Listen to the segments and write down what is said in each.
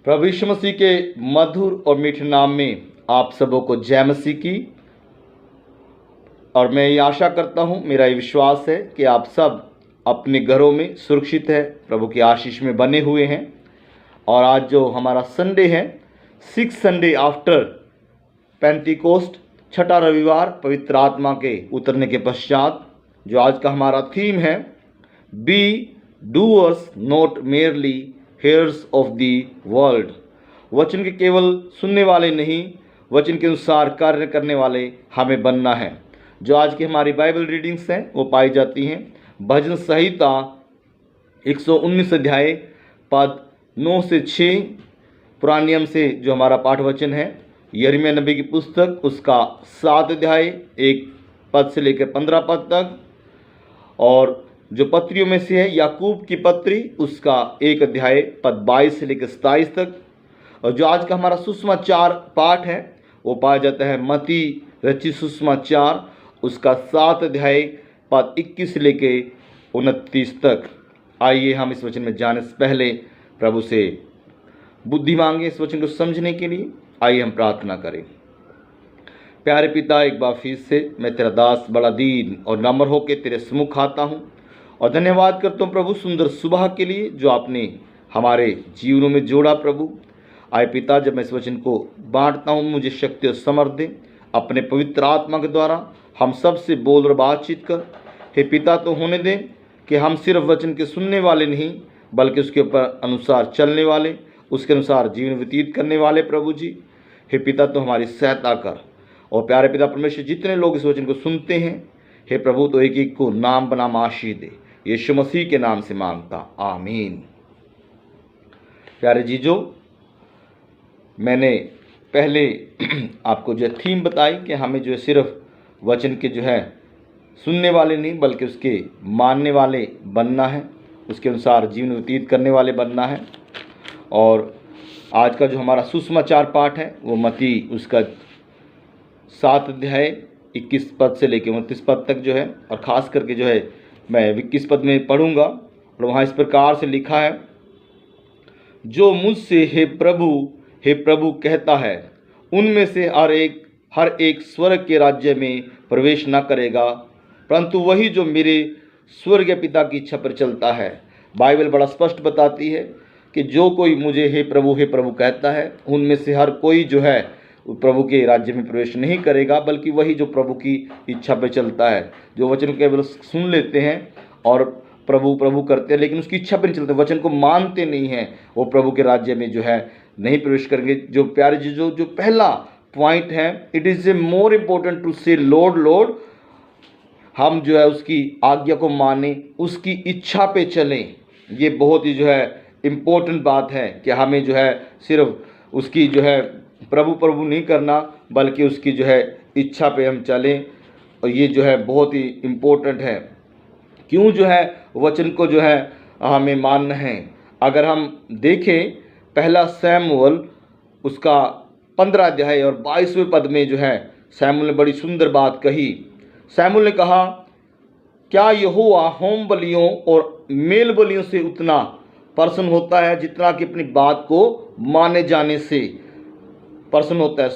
प्रभु यीशु मसीह के मधुर और मीठे नाम में आप सबों को जय मसीह की। और मैं ये आशा करता हूँ, मेरा ये विश्वास है कि आप सब अपने घरों में सुरक्षित है, प्रभु की आशीष में बने हुए हैं। और आज जो हमारा संडे है, 6 संडे आफ्टर पेंटिकोस्ट, छठा रविवार पवित्र आत्मा के उतरने के पश्चात, जो आज का हमारा थीम है, be doers not merely hearers of the world. वचन के केवल सुनने वाले नहीं, वचन के अनुसार कार्य करने वाले हमें बनना है। जो आज की हमारी बाइबल रीडिंग्स हैं वो पाई जाती हैं भजन संहिता 119 अध्याय पद 9 से 6, पुराने नियम से जो हमारा पाठ वचन है यिर्मयाह नबी की पुस्तक उसका 7 अध्याय 1 पद से लेकर 15 पद तक, और जो पत्रियों में से है याकूब की पत्री उसका 1 अध्याय पद 22 से लेकर 27 तक। और जो आज का हमारा सुसमाचार पाठ है वो पाया जाता है मत्ती रचित सुसमाचार उसका 7 अध्याय पद 21 से लेकर 29 तक। आइए हम इस वचन में जाने से पहले प्रभु से बुद्धि मांगे इस वचन को समझने के लिए। आइए हम प्रार्थना करें। प्यारे पिता, एक बार फिर से मैं तेरा दास बड़ा दीन और नम्र होकर तेरे सम्मुख आता हूँ और धन्यवाद करता हूँ प्रभु सुंदर सुबह के लिए जो आपने हमारे जीवनों में जोड़ा। प्रभु आए पिता, जब मैं इस वचन को बांटता हूँ मुझे शक्ति और समर्थ दे, अपने पवित्र आत्मा के द्वारा हम सब से बोल और बातचीत कर। हे पिता, तो होने दें कि हम सिर्फ वचन के सुनने वाले नहीं बल्कि उसके ऊपर अनुसार चलने वाले, उसके अनुसार जीवन व्यतीत करने वाले। प्रभु जी हे पिता, तो हमारी सहायता कर। और प्यारे पिता परमेश्वर, जितने लोग इस वचन को सुनते हैं हे प्रभु, तो एक एक को नाम बनाम आशीष दे। यीशु मसीह के नाम से मांगता, आमीन। प्यारे जीजो, मैंने पहले आपको जो थीम बताई कि हमें जो है सिर्फ वचन के जो है सुनने वाले नहीं बल्कि उसके मानने वाले बनना है, उसके अनुसार जीवन व्यतीत करने वाले बनना है। और आज का जो हमारा सुसमाचार पाठ है वो मत्ती उसका 7 अध्याय 21 पद से लेकर 29 पद तक जो है, और ख़ास करके जो है मैं 21 पद में पढ़ूंगा। और वहाँ इस प्रकार से लिखा है, जो मुझसे हे प्रभु कहता है उनमें से हर एक स्वर्ग के राज्य में प्रवेश न करेगा, परंतु वही जो मेरे स्वर्गीय पिता की इच्छा पर चलता है। बाइबल बड़ा स्पष्ट बताती है कि जो कोई मुझे हे प्रभु कहता है उनमें से हर कोई जो है प्रभु के राज्य में प्रवेश नहीं करेगा, बल्कि वही जो प्रभु की इच्छा पे चलता है। जो वचन केवल सुन लेते हैं और प्रभु करते हैं लेकिन उसकी इच्छा पे नहीं चलते, वचन को मानते नहीं हैं, वो प्रभु के राज्य में जो है नहीं प्रवेश करेंगे। जो प्यारे जो पहला पॉइंट है, it is a more important to say lord lord. हम जो है उसकी आज्ञा को माने, उसकी इच्छा पे चलें। ये बहुत ही जो है इम्पोर्टेंट बात है कि हमें जो है सिर्फ उसकी जो है प्रभु नहीं करना बल्कि उसकी जो है इच्छा पे हम चलें। और ये जो है बहुत ही इम्पोर्टेंट है। क्यों जो है वचन को जो है हमें मानना है। अगर हम देखें पहला शमूएल उसका 15 अध्याय और 22वें पद में जो है शमूएल ने बड़ी सुंदर बात कही। शमूएल ने कहा, क्या यहोवा होम बलियों और मेल बलियों से उतना प्रसन्न होता है जितना कि अपनी बात को माने जाने से प्रसन्न होता है।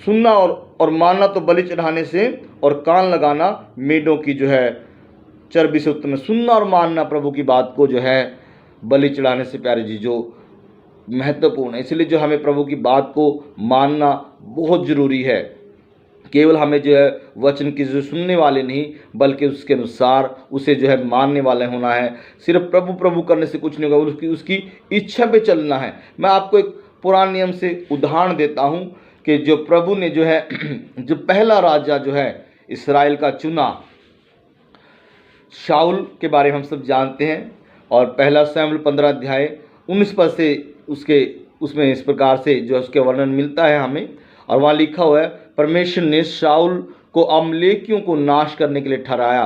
सुनना और मानना तो बलि चढ़ाने से, और कान लगाना मेढ़ों की जो है चर्बी से उत्तम है। सुनना और मानना प्रभु की बात को जो है बलि चढ़ाने से प्यारे जी जो महत्वपूर्ण है। इसलिए जो हमें प्रभु की बात को मानना बहुत ज़रूरी है। केवल हमें जो है वचन की जो सुनने वाले नहीं बल्कि उसके अनुसार उसे जो है मानने वाले होना है। सिर्फ प्रभु करने से कुछ नहीं होगा, उसकी इच्छा पे चलना है। मैं आपको एक पुराने नियम से उदाहरण देता हूँ कि जो प्रभु ने जो है जो पहला राजा जो है इस्राएल का चुना, शाऊल के बारे में हम सब जानते हैं। और पहला शमूएल 15 अध्याय 19 पद से उसमें इस प्रकार से जो उसके वर्णन मिलता है हमें। और वहाँ लिखा हुआ है, परमेश्वर ने शाऊल को अमलेकियों को नाश करने के लिए ठहराया।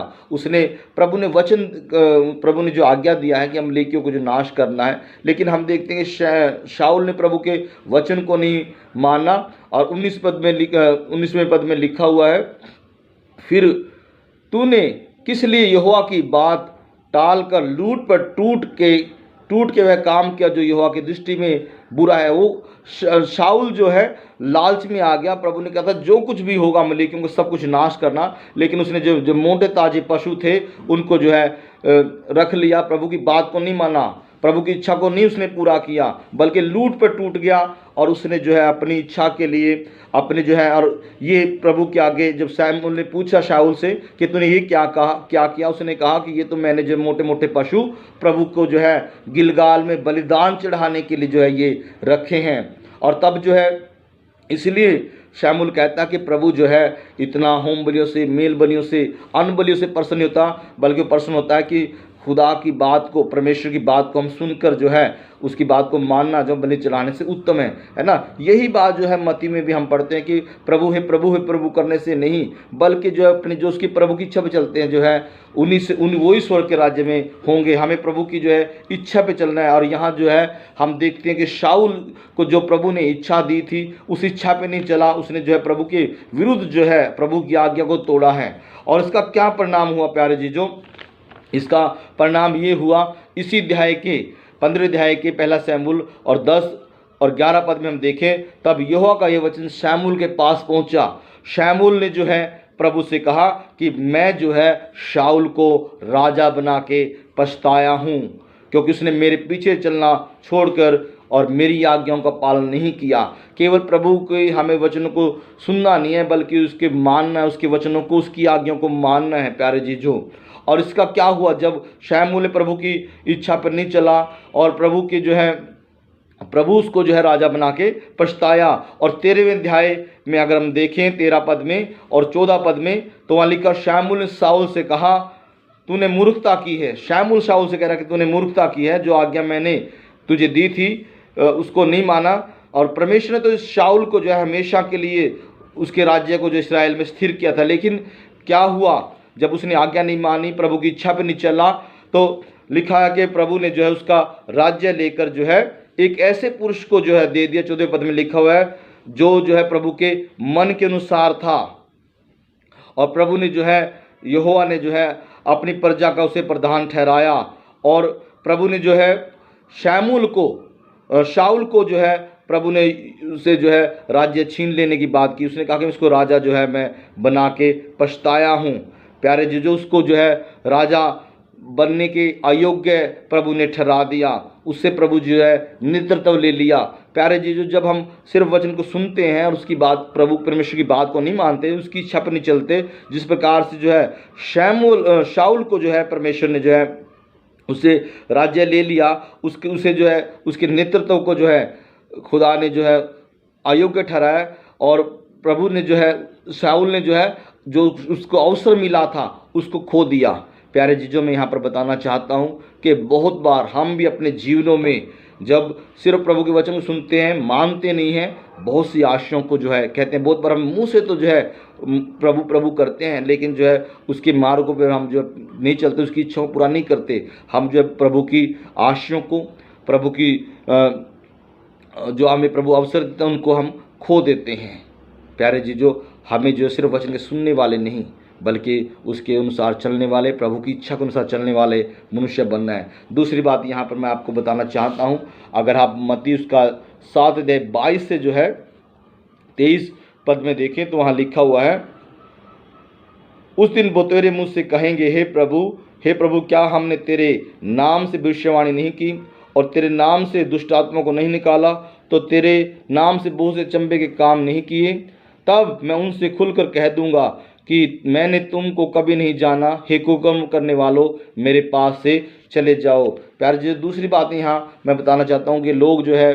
प्रभु ने जो आज्ञा दिया है कि अमलेकियों को जो नाश करना है, लेकिन हम देखते हैं कि शाऊल ने प्रभु के वचन को नहीं माना। और 19वें पद में लिखा हुआ है, फिर तूने किस लिए यहोवा की बात टाल कर लूट पर टूट के वह काम किया जो यहोवा की दृष्टि में बुरा है। वो शाऊल जो है लालच में आ गया। प्रभु ने कहा था जो कुछ भी होगा अमलेकियों को सब कुछ नाश करना, लेकिन उसने जो मोटे ताजे पशु थे उनको जो है रख लिया। प्रभु की बात को नहीं माना, प्रभु की इच्छा को नहीं उसने पूरा किया, बल्कि लूट पर टूट गया। और उसने जो है अपनी इच्छा के लिए अपने जो है, और ये प्रभु के आगे जब शमूएल ने पूछा शाऊल से कि तूने ये क्या किया, उसने कहा कि ये तो मैंने जो मोटे मोटे पशु प्रभु को जो है गिलगाल में बलिदान चढ़ाने के लिए जो है ये रखे हैं। और तब जो है इसलिए शमूएल कहता कि प्रभु जो है इतना होम बलियों से, मेल बलियों से, अन्न बलियों से प्रसन्न नहीं होता, बल्कि प्रसन्न होता है कि खुदा की बात को, परमेश्वर की बात को हम सुनकर जो है उसकी बात को मानना जो बलि चढ़ाने से उत्तम है ना। यही बात जो है मत्ती में भी हम पढ़ते हैं कि प्रभु है प्रभु करने से नहीं, बल्कि जो है अपने जो उसकी प्रभु की इच्छा पे चलते हैं जो है उन्हीं से वही स्वर्ग के राज्य में होंगे। हमें प्रभु की जो है इच्छा पे चलना है। और यहाँ जो है हम देखते हैं कि शाऊल को जो प्रभु ने इच्छा दी थी उस इच्छा पे नहीं चला, उसने जो है प्रभु के विरुद्ध जो है प्रभु की आज्ञा को तोड़ा है। और इसका क्या परिणाम हुआ प्यारे जीजों? इसका परिणाम ये हुआ, इसी अध्याय के 15 अध्याय के 1 शमूएल और 10 और 11 पद में हम देखें, तब यहोवा का ये वचन शमूएल के पास पहुंचा। शमूएल ने जो है प्रभु से कहा कि मैं जो है शाऊल को राजा बना के पछताया हूँ, क्योंकि उसने मेरे पीछे चलना छोड़कर और मेरी आज्ञाओं का पालन नहीं किया। केवल प्रभु के हमें वचनों को सुनना नहीं है, बल्कि उसके मानना है, उसके वचनों को, उसकी आज्ञाओं को मानना है प्यारे जीजों। और इसका क्या हुआ, जब शमूएल प्रभु की इच्छा पर नहीं चला और प्रभु के जो है प्रभु उसको जो है राजा बना के पछताया। और 13वें अध्याय में अगर हम देखें 13 पद में और 14 पद में, तो वहाँ लिखा शमूएल ने शाऊल से कहा तूने मूर्खता की है। शमूएल शाऊल से कह रहा है कि तूने मूर्खता की है, जो आज्ञा मैंने तुझे दी थी उसको नहीं माना। और परमेश्वर ने तो इस शाऊल को जो है हमेशा के लिए उसके राज्य को जो इस्राएल में स्थिर किया था, लेकिन क्या हुआ जब उसने आज्ञा नहीं मानी, प्रभु की इच्छा पे नहीं चला, तो लिखा है कि प्रभु ने जो है उसका राज्य लेकर जो है एक ऐसे पुरुष को जो है दे दिया। 14 पद में लिखा हुआ है जो है प्रभु के मन के अनुसार था। और प्रभु ने जो है यहोवा ने जो है अपनी प्रजा का उसे प्रधान ठहराया। और प्रभु ने जो है शाऊल को जो है प्रभु ने उसे जो है राज्य छीन लेने की बात की। उसने कहा कि इसको राजा जो है मैं बना के पछताया हूँ। प्यारे जीजो, उसको जो है राजा बनने के अयोग्य प्रभु ने ठहरा दिया, उससे प्रभु जो है नेतृत्व ले लिया। प्यारे जीजो, जब हम सिर्फ वचन को सुनते हैं और उसकी बात, प्रभु परमेश्वर की बात को नहीं मानते, उसकी इच्छा पर नहीं चलते, जिस प्रकार से जो है शाऊल को जो है परमेश्वर ने जो है उससे राज्य ले लिया, उसे जो है उसके नेतृत्व को जो है खुदा ने जो है अयोग्य ठहराया। और प्रभु ने जो है शाऊल ने जो है जो उसको अवसर मिला था उसको खो दिया। प्यारे जीजों, मैं यहाँ पर बताना चाहता हूँ कि बहुत बार हम भी अपने जीवनों में जब सिर्फ प्रभु के वचन को सुनते हैं, मानते नहीं हैं, बहुत सी आशाओं को जो है कहते हैं। बहुत बार हम मुँह से तो जो है प्रभु प्रभु करते हैं, लेकिन जो है उसके मार्गों पर हम जो नहीं चलते, उसकी इच्छाओं को पूरा नहीं करते। हम जो है प्रभु की आशाओं को, प्रभु की जो हमें प्रभु अवसर देते हैं उनको हम खो देते हैं। प्यारे जीजों, हमें जो सिर्फ वचन के सुनने वाले नहीं, बल्कि उसके अनुसार चलने वाले, प्रभु की इच्छा के अनुसार चलने वाले मनुष्य बनना है। दूसरी बात यहाँ पर मैं आपको बताना चाहता हूँ, अगर आप मत्ती उसका 7 अध्याय 22 से जो है 23 पद में देखें, तो वहाँ लिखा हुआ है उस दिन वो तेरे मुँह से कहेंगे हे प्रभु क्या हमने तेरे नाम से भविष्यवाणी नहीं की और तेरे नाम से दुष्ट आत्मा को नहीं निकाला, तो तेरे नाम से बहुत से चंबे के काम नहीं किए? तब मैं उनसे खुलकर कह दूंगा कि मैंने तुमको कभी नहीं जाना, हे कुकर्म करने वालों, मेरे पास से चले जाओ। प्यारे जी, दूसरी बात यहाँ मैं बताना चाहता हूँ कि लोग जो है,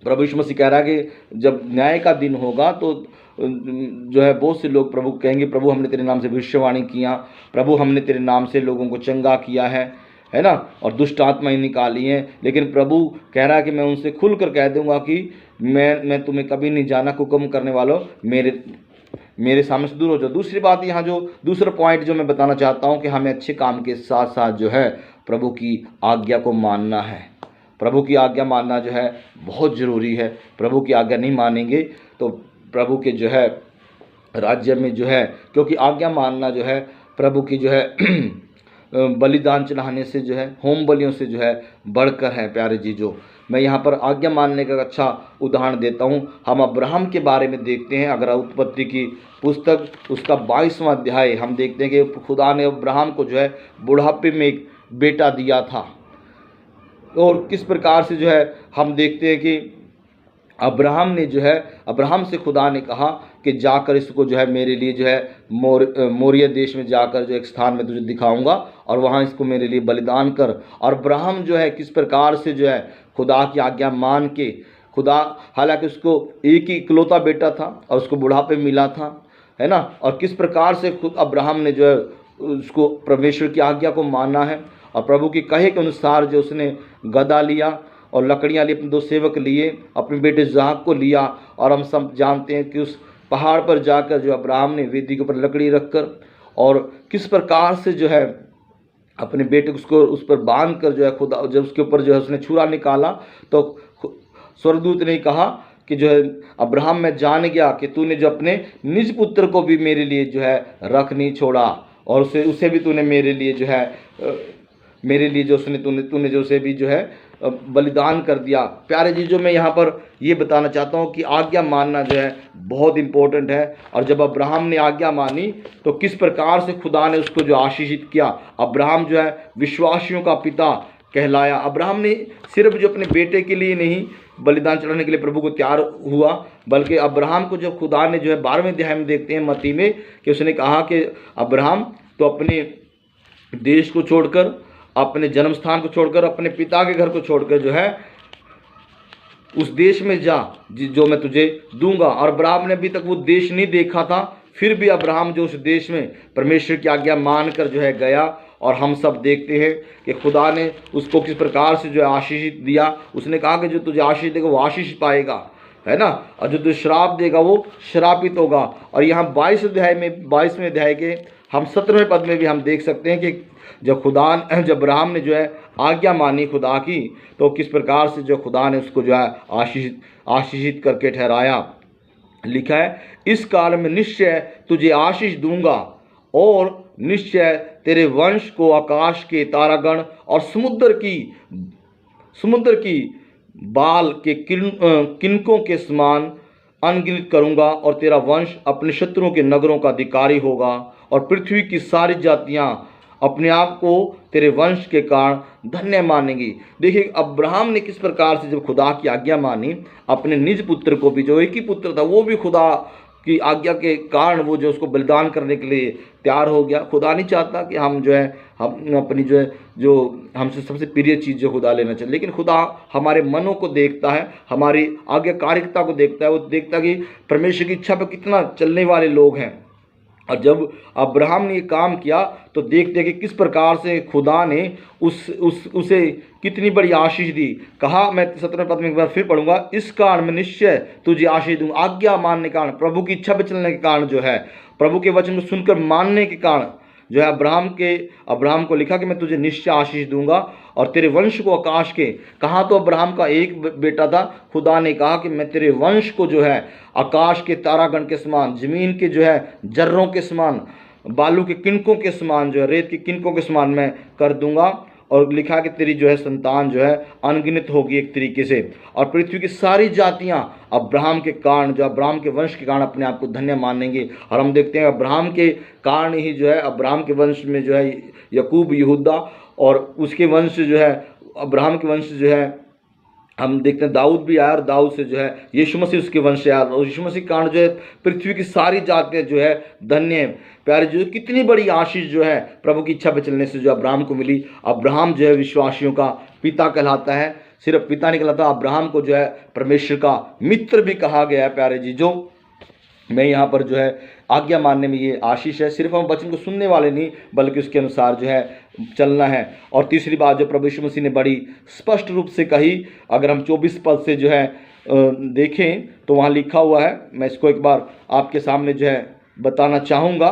प्रभु यीशु मसीह कह रहा है कि जब न्याय का दिन होगा तो जो है बहुत से लोग प्रभु कहेंगे प्रभु हमने तेरे नाम से भविष्यवाणी किया, प्रभु हमने तेरे नाम से लोगों को चंगा किया है ना, और दुष्ट आत्माएं निकाली हैं। लेकिन प्रभु कह रहा है कि मैं उनसे खुलकर कह दूंगा कि मैं तुम्हें कभी नहीं जाना, कुकर्म करने वालों, मेरे सामने से दूर हो जाओ। दूसरी बात यहाँ जो दूसरा पॉइंट जो मैं बताना चाहता हूँ कि हमें अच्छे काम के साथ साथ जो है प्रभु की आज्ञा को मानना है। प्रभु की आज्ञा मानना जो है बहुत ज़रूरी है। प्रभु की आज्ञा नहीं मानेंगे तो प्रभु के जो है राज्य में जो है, क्योंकि आज्ञा मानना जो है प्रभु की जो है बलिदान चढ़ाने से जो है, होम बलियों से जो है बढ़कर है। प्यारे जीजों, मैं यहाँ पर आज्ञा मानने का अच्छा उदाहरण देता हूँ। हम अब्राहम के बारे में देखते हैं, अगर उत्पत्ति की पुस्तक उसका 22वां अध्याय हम देखते हैं कि खुदा ने अब्राहम को जो है बुढ़ापे में एक बेटा दिया था। और किस प्रकार से जो है हम देखते हैं कि अब्राहम से खुदा ने कहा कि जाकर इसको जो है मेरे लिए जो है मोरिया देश में जाकर जो एक स्थान में तुझे दिखाऊंगा और वहाँ इसको मेरे लिए बलिदान कर। और अब्राहम जो है किस प्रकार से जो है खुदा की आज्ञा मान के, खुदा हालांकि उसको एक ही इकलौता बेटा था और उसको बुढ़ापे मिला था, है ना, और किस प्रकार से खुद अब्राहम ने जो है उसको परमेश्वर की आज्ञा को माना है और प्रभु की कहे के अनुसार जो उसने गदा लिया और लकड़ियाँ ली, अपने 2 सेवक लिए, अपने बेटे इसहाक को लिया। और हम सब जानते हैं कि उस पहाड़ पर जाकर जो अब्राहम ने वेदी के ऊपर लकड़ी रखकर और किस प्रकार से जो है अपने बेटे उसको उस पर बांध कर जो है खुदा, जब उसके ऊपर जो है उसने छुरा निकाला तो स्वर्गदूत ने कहा कि जो है अब्राहम, मैं जान गया कि तूने जो अपने निज पुत्र को भी मेरे लिए जो है रख नहीं छोड़ा और उसे भी तूने मेरे लिए जो है मेरे लिए जो तूने जो उसे भी जो है बलिदान कर दिया। प्यारे जी, जो मैं यहाँ पर ये बताना चाहता हूँ कि आज्ञा मानना जो है बहुत इम्पोर्टेंट है। और जब अब्राहम ने आज्ञा मानी तो किस प्रकार से खुदा ने उसको जो आशीषित किया। अब्राहम जो है विश्वासियों का पिता कहलाया। अब्राहम ने सिर्फ जो अपने बेटे के लिए नहीं बलिदान चढ़ाने के लिए प्रभु को तैयार हुआ, बल्कि अब्राहम को जब खुदा ने जो है 12वें अध्याय में देखते हैं मत्ती में कि उसने कहा कि अब्राहम तो अपने देश को छोड़कर, अपने जन्म स्थान को छोड़कर, अपने पिता के घर को छोड़कर जो है उस देश में जा जो मैं तुझे दूंगा। और अब्राहम ने अभी तक वो देश नहीं देखा था, फिर भी अब्राहम जो उस देश में परमेश्वर की आज्ञा मानकर जो है गया। और हम सब देखते हैं कि खुदा ने उसको किस प्रकार से जो है आशीष दिया। उसने कहा कि जो तुझे आशीष देगा वो आशीष पाएगा, है ना, और जो तुझे श्राप देगा वो श्रापित होगा। और यहाँ 22वें अध्याय के हम 17वें पद में भी हम देख सकते हैं कि जब अब्राहम ने जो है आज्ञा मानी खुदा की, तो किस प्रकार से जो खुदा ने उसको जो है आशीषित करके ठहराया। लिखा है, इस काल में निश्चय तुझे आशीष दूंगा और निश्चय तेरे वंश को आकाश के तारागण और समुद्र की बाल के किनकों के समान अनगिनत करूंगा और तेरा वंश अपने शत्रुओं के नगरों का अधिकारी होगा और पृथ्वी की सारी जातियां अपने आप को तेरे वंश के कारण धन्य मानेंगी। देखिए अब्राहम ने किस प्रकार से जब खुदा की आज्ञा मानी, अपने निज पुत्र को भी, जो एक ही पुत्र था, वो भी खुदा की आज्ञा के कारण वो जो उसको बलिदान करने के लिए तैयार हो गया। खुदा नहीं चाहता कि हम जो है हम अपनी जो है जो हमसे सबसे प्रिय चीज़ जो खुदा लेना चाहिए, लेकिन खुदा हमारे मनों को देखता है, हमारी आज्ञाकारिता को देखता है। वो देखता है कि परमेश्वर की इच्छा पर कितना चलने वाले लोग हैं। और जब अब्राहम ने ये काम किया तो देखते कि किस प्रकार से खुदा ने उसे कितनी बड़ी आशीष दी। कहा, मैं 17वें पद में एक बार फिर पढ़ूंगा, इस कारण मैं निश्चय तुझे आशीष दूंगा। आज्ञा मानने के कारण, प्रभु की इच्छा पे चलने के कारण जो है, प्रभु के वचन को सुनकर मानने के कारण जो है अब्राहम को लिखा कि मैं तुझे निश्चय आशीष दूंगा और तेरे वंश को आकाश के। कहा तो अब्राहम का एक बेटा था, खुदा ने कहा कि मैं तेरे वंश को जो है आकाश के तारागण के समान, जमीन के जो है जर्रों के समान, बालू के किनकों के समान, जो है रेत के किनकों के समान मैं कर दूंगा। और लिखा कि तेरी जो है संतान जो है अनगिनत होगी एक तरीके से, और पृथ्वी की सारी जातियां अब्राहम के कारण, जो अब्राहम के वंश के कारण अपने आप को धन्य मानेंगे। और हम देखते हैं अब्राहम के कारण ही जो है अब्राहम के वंश में जो है याकूब, यहूदा, और उसके वंश जो है अब्राहम के वंश जो है हम देखते हैं दाऊद भी आया, और दाऊद से जो है यीशु मसीह उसके वंश आया, और यीशु मसीह के कारण जो है पृथ्वी की सारी जातियाँ जो है धन्य है। प्यारे जो कितनी बड़ी आशीष जो है प्रभु की इच्छा पे चलने से जो अब्राहम को मिली। अब्राहम जो है विश्वासियों का पिता कहलाता है। सिर्फ पिता नहीं कहलाता, अब्राहम को जो है परमेश्वर का मित्र भी कहा गया है। प्यारे जी, जो मैं यहाँ पर जो है आज्ञा मानने में ये आशीष है। सिर्फ हम वचन को सुनने वाले नहीं, बल्कि उसके अनुसार जो है चलना है। और तीसरी बात जो प्रभु यीशु मसीह ने बड़ी स्पष्ट रूप से कही, अगर हम 24 पद से जो है देखें तो वहाँ लिखा हुआ है, मैं इसको एक बार आपके सामने जो है बताना चाहूँगा।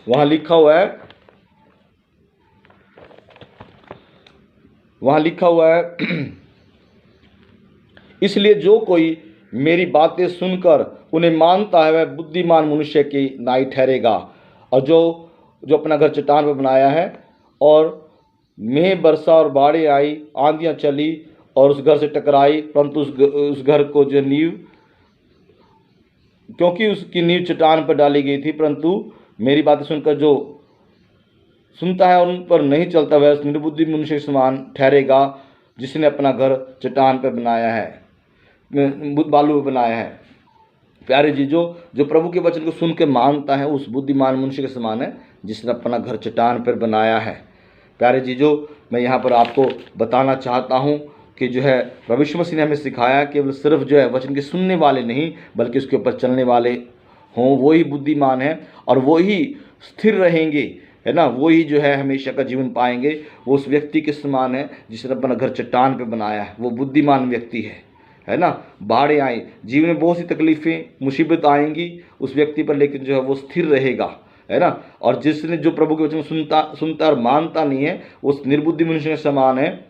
वहाँ लिखा हुआ है इसलिए जो कोई मेरी बातें सुनकर उन्हें मानता है वह बुद्धिमान मनुष्य की नाई ठहरेगा, और जो जो अपना घर चट्टान पर बनाया है, और मेह बरसा और बाढ़ें आई, आंधियाँ चली और उस घर से टकराई, परंतु उस घर को जो नींव, क्योंकि उसकी नींव चट्टान पर डाली गई थी, परंतु मेरी बातें सुनकर जो सुनता है और उन पर नहीं चलता वह निर्बुद्धि मनुष्य के समान ठहरेगा, जिसने अपना घर चट्टान पर बनाया है, बालू पर बनाया है। प्यारे जीजो, जो प्रभु के वचन को सुन के मानता है उस बुद्धिमान मनुष्य के समान है जिसने अपना घर चट्टान पर बनाया है। प्यारे जीजो, मैं यहाँ पर आपको बताना चाहता हूँ कि जो है प्रभु यीशु मसीह ने हमें सिखाया केवल सिर्फ जो है वचन के सुनने वाले नहीं बल्कि उसके ऊपर चलने वाले हों, वो ही बुद्धिमान है और वो ही स्थिर रहेंगे, है ना, वो ही जो है हमेशा का जीवन पाएंगे। वो उस व्यक्ति के समान है जिसने अपना घर चट्टान पे बनाया है, वो बुद्धिमान व्यक्ति है ना। बाढ़ें आई, जीवन में बहुत सी तकलीफ़ें मुसीबत आएंगी उस व्यक्ति पर, लेकिन जो है वो स्थिर रहेगा, है ना। और जिसने जो प्रभु के वचन सुनता और मानता नहीं है उस निर्बुद्धि मनुष्य के समान है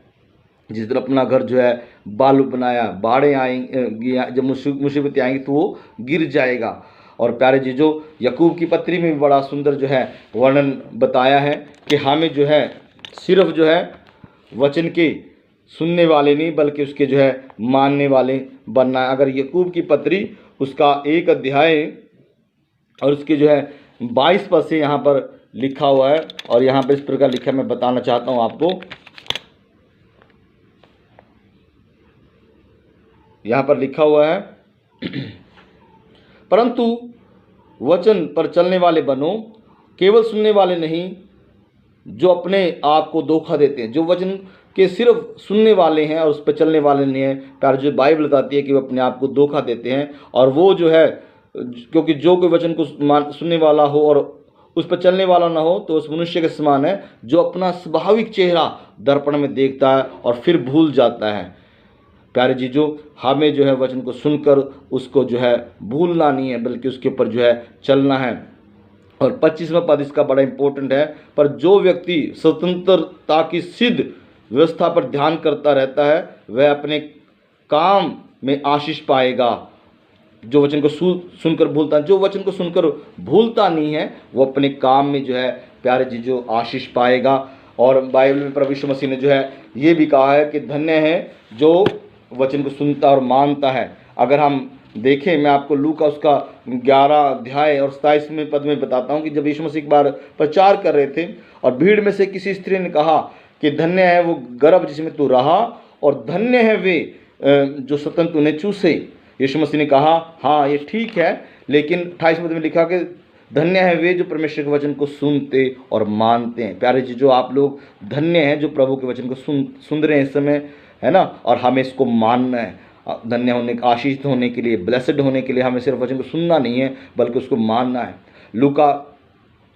जिसने अपना घर जो है बालू बनाया, बाढ़ें आएंगी, जब मुसीबतें आएंगी तो वो गिर जाएगा। और प्यारे जीजो, याकूब की पत्री में भी बड़ा सुंदर जो है वर्णन बताया है कि हमें जो है सिर्फ जो है वचन के सुनने वाले नहीं बल्कि उसके जो है मानने वाले बनना है। अगर याकूब की पत्री उसका 1 अध्याय और उसके जो है 22 पद से यहाँ पर लिखा हुआ है, और यहाँ पर इस प्रकार लिखा है, मैं बताना चाहता हूँ आपको। यहाँ पर लिखा हुआ है, परंतु वचन पर चलने वाले बनो, केवल सुनने वाले नहीं जो अपने आप को धोखा देते हैं। जो वचन के सिर्फ सुनने वाले हैं और उस पर चलने वाले नहीं हैं, प्यार जो बाइबल बताती है कि वो अपने आप को धोखा देते हैं। और वो जो है, क्योंकि जो कोई वचन को सुनने वाला हो और उस पर चलने वाला ना हो तो उस मनुष्य के समान है जो अपना स्वाभाविक चेहरा दर्पण में देखता है और फिर भूल जाता है। प्यारे जीजो, हमें जो है वचन को सुनकर उसको जो है भूलना नहीं है बल्कि उसके ऊपर जो है चलना है। और 25वां पद इसका बड़ा इंपॉर्टेंट है, पर जो व्यक्ति स्वतंत्रता की सिद्ध व्यवस्था पर ध्यान करता रहता है वह अपने काम में आशीष पाएगा। जो वचन को सुनकर भूलता है, जो वचन को सुनकर भूलता नहीं है वो अपने काम में जो है प्यारे जीजो आशीष पाएगा। और बाइबल में प्रभु यीशु मसीह ने जो है ये भी कहा है कि धन्य है जो वचन को सुनता और मानता है। अगर हम देखें, मैं आपको लूका उसका 11 अध्याय और 27वें पद में बताता हूँ कि जब यीशु मसीह एक बार प्रचार कर रहे थे और भीड़ में से किसी स्त्री ने कहा कि धन्य है वो गर्भ जिसमें तू रहा और धन्य है वे जो स्तन तूने चूसे। यीशु मसीह ने कहा हाँ ये ठीक है, लेकिन 28 पद में लिखा कि धन्य है वे जो परमेश्वर के वचन को सुनते और मानते हैं। प्यारे जी, जो आप लोग धन्य हैं जो प्रभु के वचन को सुन रहे हैं इस समय, है ना, और हमें इसको मानना है। धन्य होने, आशीषित होने के लिए, ब्लेसेड होने के लिए हमें सिर्फ वचन को सुनना नहीं है बल्कि उसको मानना है। लूका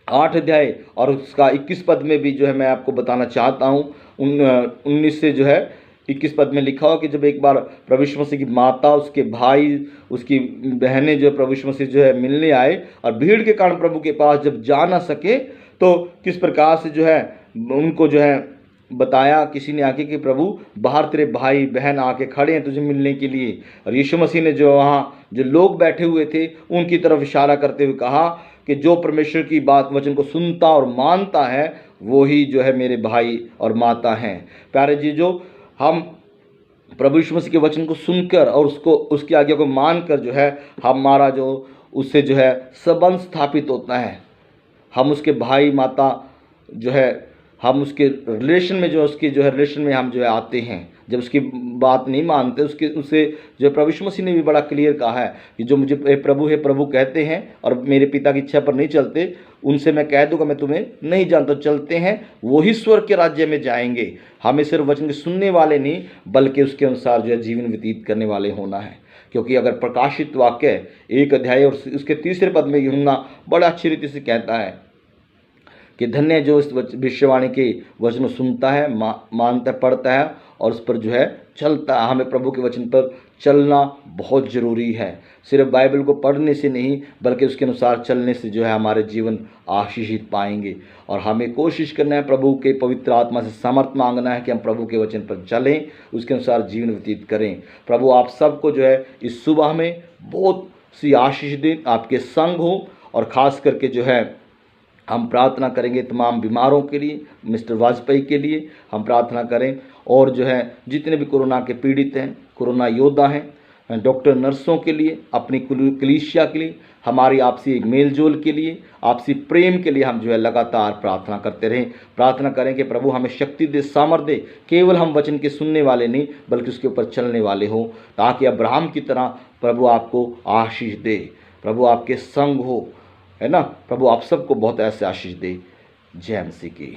8 अध्याय और उसका 21 पद में भी जो है मैं आपको बताना चाहता हूँ, 19 से जो है 21 पद में लिखा हो कि जब एक बार प्रभु यीशु मसीह की माता, उसके भाई, उसकी बहनें जो है प्रभु यीशु मसीह जो है मिलने आए और भीड़ के कारण प्रभु के पास जब जा ना सके तो किस प्रकार से जो है उनको जो है बताया किसी ने आके कि प्रभु बाहर तेरे भाई बहन आके खड़े हैं तुझे मिलने के लिए। और यीशु मसीह ने जो वहाँ जो लोग बैठे हुए थे उनकी तरफ इशारा करते हुए कहा कि जो परमेश्वर की बात वचन को सुनता और मानता है वो ही जो है मेरे भाई और माता हैं। प्यारे जी, जो हम प्रभु यीशु मसीह के वचन को सुनकर और उसको उसकी आज्ञा को मानकर जो है हमारा जो उससे जो है संबंध स्थापित होता है। हम उसके भाई माता जो है, हम उसके रिलेशन में जो उसकी जो है रिलेशन में हम जो है आते हैं। जब उसकी बात नहीं मानते उससे जो प्रभु यीशु मसीह ने भी बड़ा क्लियर कहा है कि जो मुझे प्रभु है प्रभु कहते हैं और मेरे पिता की इच्छा पर नहीं चलते, उनसे मैं कह दूंगा मैं तुम्हें नहीं जानता, चलते हैं वही स्वर्ग के राज्य में जाएंगे। हमें सिर्फ वचन के सुनने वाले नहीं बल्कि उसके अनुसार जो है जीवन व्यतीत करने वाले होना है। क्योंकि अगर प्रकाशित वाक्य 1 अध्याय और उसके 3 पद में यूहन्ना बड़ा अच्छी रीति से कहता है कि धन्य जो इस भविष्यवाणी के वचन सुनता है, मानता पढ़ता है और उस पर जो है चलता है। हमें प्रभु के वचन पर चलना बहुत ज़रूरी है। सिर्फ बाइबल को पढ़ने से नहीं बल्कि उसके अनुसार चलने से जो है हमारे जीवन आशीषित पाएंगे। और हमें कोशिश करना है, प्रभु के पवित्र आत्मा से सामर्थ मांगना है कि हम प्रभु के वचन पर चलें, उसके अनुसार जीवन व्यतीत करें। प्रभु आप सबको जो है इस सुबह में बहुत सी आशीष दें, आपके संग हो और ख़ास करके जो है हम प्रार्थना करेंगे तमाम बीमारों के लिए, मिस्टर वाजपेयी के लिए हम प्रार्थना करें, और जो है जितने भी कोरोना के पीड़ित हैं, कोरोना योद्धा हैं, डॉक्टर नर्सों के लिए, अपनी कलीसिया के लिए, हमारी आपसी मेल जोल के लिए, आपसी प्रेम के लिए हम जो है लगातार प्रार्थना करते रहें। प्रार्थना करें कि प्रभु हमें शक्ति दे, सामर्थ दे, केवल हम वचन के सुनने वाले नहीं बल्कि उसके ऊपर चलने वाले हों, ताकि अब्राहम की तरह प्रभु आपको आशीष दे, प्रभु आपके संग हो, है ना। प्रभु आप सबको बहुत ऐसे आशीष दे। जय मसीह की।